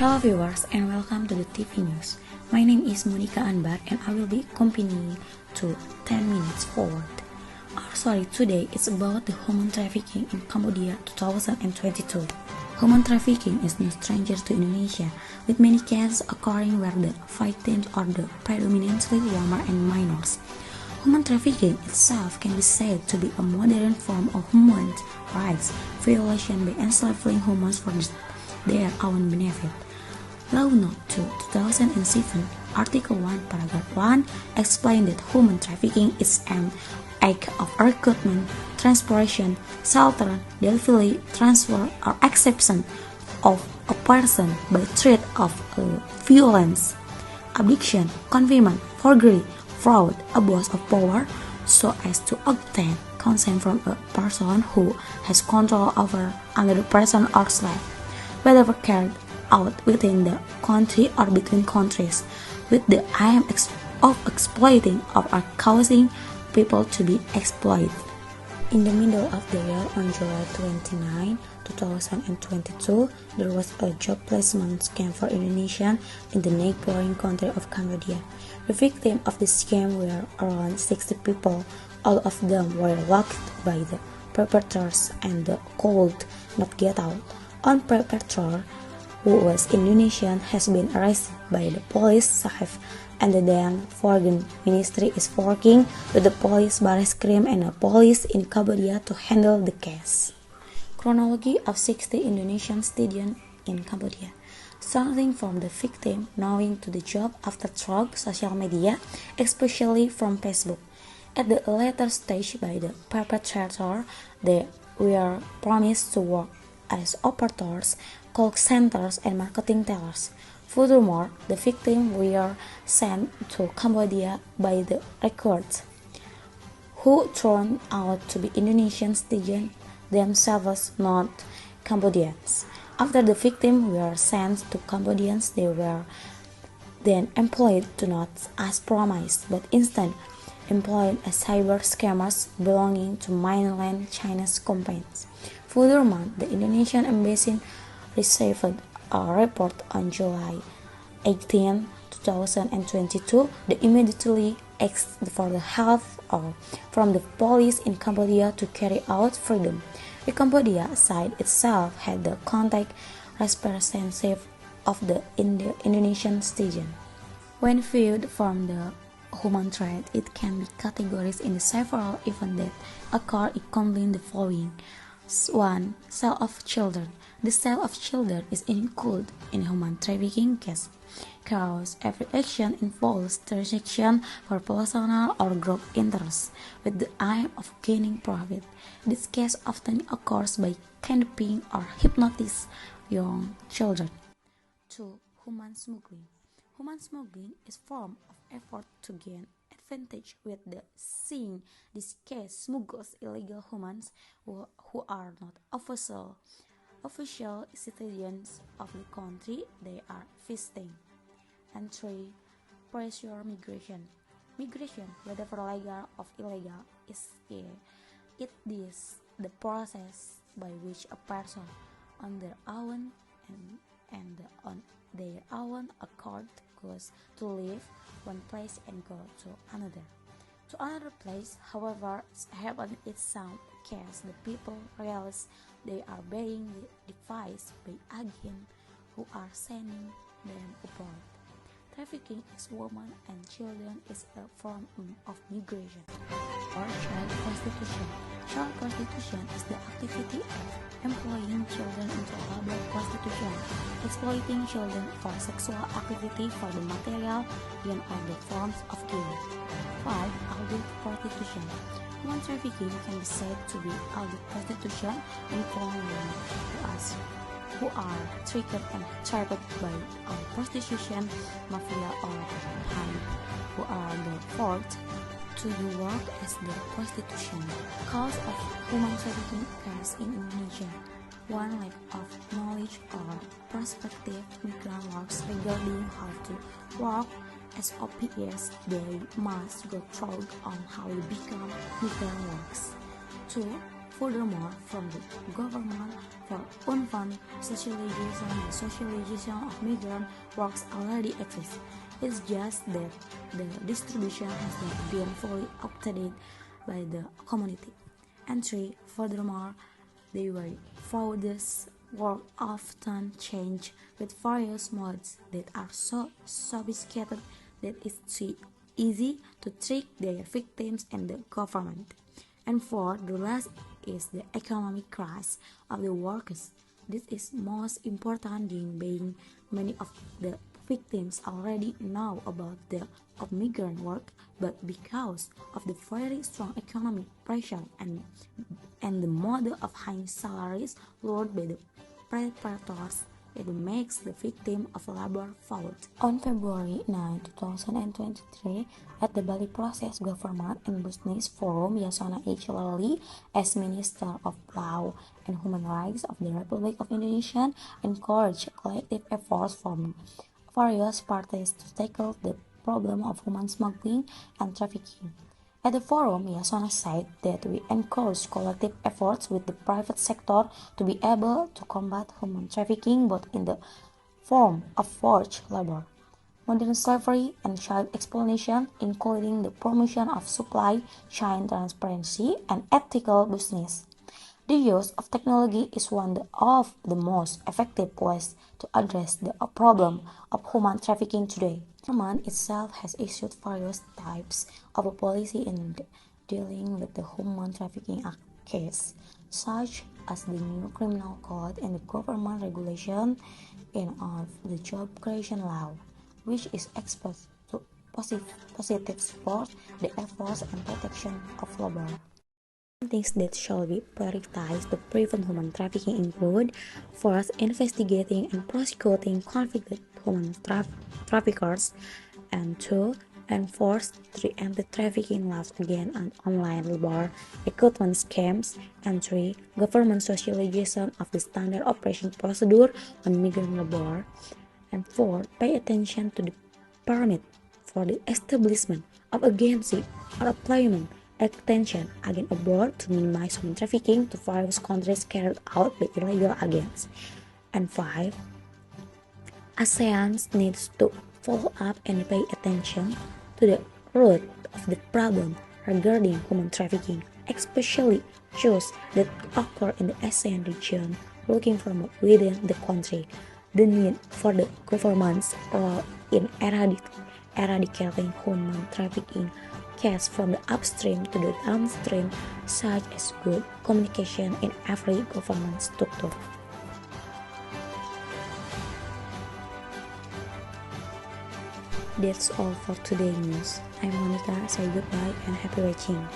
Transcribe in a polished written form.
Hello viewers and welcome to the TV News. My name is Monicka Anbar and I will be accompanying to 10 minutes forward. Our story today is about the human trafficking in Cambodia 2022. Human trafficking is no stranger to Indonesia, with many cases occurring where the victims are the predominantly women and minors. Human trafficking itself can be said to be a modern form of human rights violation by enslaving humans for their own benefit. Law Note 2, 2007, Article 1, Paragraph 1 explained that human trafficking is an act of recruitment, transportation, shelter, delivery, transfer, or acceptance of a person by threat of violence, abduction, confinement, forgery, fraud, abuse of power, so as to obtain consent from a person who has control over another person or slave, whether carried out within the country or between countries, with the aim of exploiting or causing people to be exploited. In the middle of the year, on July 29, 2022, there was a job placement scam for Indonesians in the neighboring country of Cambodia. The victims of the scam were around 60 people. All of them were locked by the perpetrators and could not get out. One perpetrator, who was Indonesian, has been arrested by the police chief, and the then Foreign Ministry is working with the police, Baris Krim, and the police in Cambodia to handle the case. Chronology of 60 Indonesian students in Cambodia, starting from the victim knowing to the job after through social media, especially from Facebook. At the later stage by the perpetrator, they were promised to work as operators, call centers, and marketing tellers. Furthermore, the victims were sent to Cambodia by the recruits, who turned out to be Indonesian citizens, themselves not Cambodians. After the victims were sent to Cambodians, they were then employed to not as promised, but instead employed as cyber scammers belonging to mainland Chinese companies. Furthermore, the Indonesian embassy received a report on July 18, 2022. They immediately asked for the help from the police in Cambodia to carry out freedom. The Cambodia side itself had the contact representative of the Indonesian citizen. When viewed from the human trade, it can be categorized into several events that occur equally the following. 1. Sale of children. The sale of children is included in human trafficking case, because every action involves transaction for personal or group interests with the aim of gaining profit. This case often occurs by kidnapping or hypnotize young children. 2. Human smuggling. Human smuggling is a form of effort to gain advantage with the seeing this case smuggles illegal humans who are not official citizens of the country they are visiting. And 3. Pressure migration. Migration, whether legal or illegal, it is the process by which a person on their own and on their own accord goes to live one place and go to another place. However, happen in some cases the people realize they are being devised by agents who are sending them abroad. Trafficking as women and children is a form of migration or child prostitution. Child prostitution is the activity of employing children into labor prostitution, exploiting children for sexual activity for the material gain or the forms of gain. 5. Adult prostitution. Human trafficking can be said to be adult prostitution involving women who are triggered and trapped by a prostitution mafia or hired who are forced to do work as the prostitution. Cause of human trafficking occurs in Indonesia. 1. Lack of knowledge or prospective migrant workers regarding how to work as OPS, they must go through on how to become migrant workers. 2. Furthermore, from the government for unfunded socialization, the socialization of migrant works already exists. It's just that the distribution has not been fully adopted by the community. And 3. Furthermore, the way fraudsters work often change with various modes that are so sophisticated that it's too easy to trick their victims and the government. And 4. The last is the economic crisis of the workers. This is most important being many of the victims already know about the migrant work, but because of the very strong economic pressure and the model of high salaries lured by the predators, it makes the victim of labor fraud. On February 9, 2023, at the Bali Process Government and Business Forum, Yasona H. Lali, as Minister of Law and Human Rights of the Republic of Indonesia, encouraged collective efforts from various parties to tackle the problem of human smuggling and trafficking. At the forum, Yasona said that we encourage collective efforts with the private sector to be able to combat human trafficking both in the form of forced labor, modern slavery, and child exploitation, including the promotion of supply chain transparency and ethical business. The use of technology is one of the most effective ways to address the problem of human trafficking today. The government itself has issued various types of policy in dealing with the human trafficking case, such as the new criminal code and the government regulation of the job creation law, which is expected to positively support the efforts and protection of labor. Things that shall be prioritized to prevent human trafficking include: first, investigating and prosecuting convicted human traffickers, and 2. Enforce the anti-trafficking laws against online labor recruitment scams, and 3. Government socialization of the standard operation procedure on migrant labor, and 4. Pay attention to the permit for the establishment of agency or employment attention against abroad to minimize human trafficking to various countries carried out by illegal agents. And 5. ASEAN needs to follow up and pay attention to the root of the problem regarding human trafficking, especially those that occur in the ASEAN region, looking from within the country, the need for the government's role in eradicating human trafficking cases from the upstream to the downstream, such as good communication in every government structure. That's all for today's news. I'm Monicka, say goodbye and happy watching.